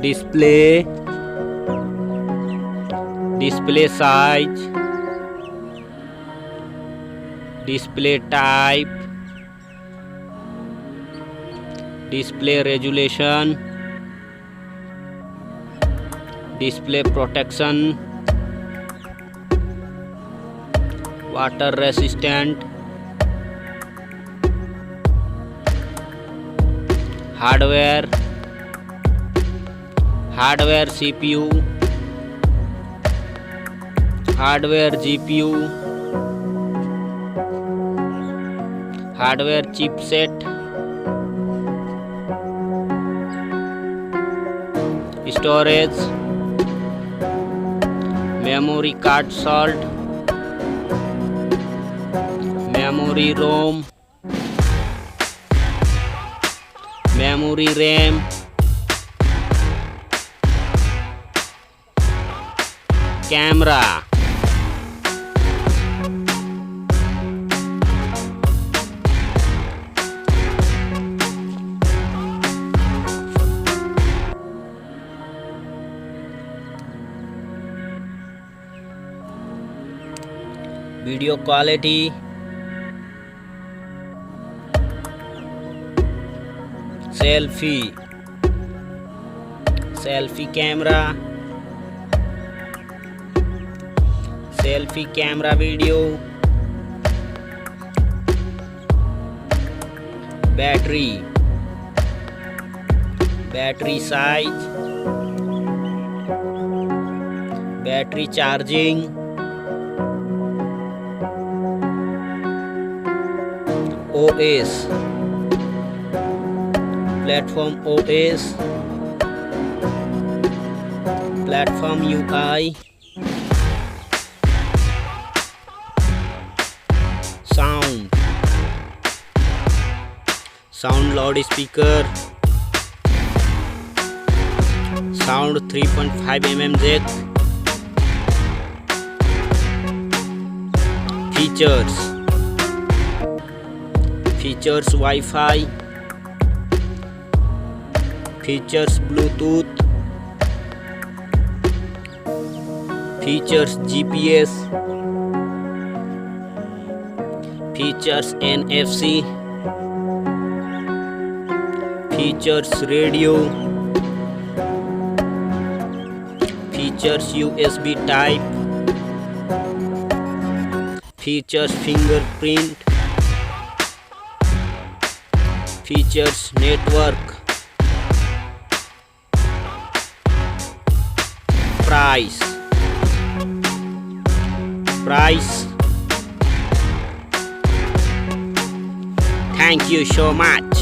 display, display size, display type, display resolution, display protection, water resistant, hardware, hardware CPU, hardware GPU, hardware chipset, storage, memory card slot, memory ROM, memory RAM, camera, video quality, selfie, selfie camera, selfie camera video, battery, battery size, battery charging, OS, platform OS, platform UI, sound, sound loudspeaker, sound 3.5 mm jack, features Wi-Fi, features Bluetooth, features GPS, features NFC, features radio, features USB type, features fingerprint, features network, price, thank you so much.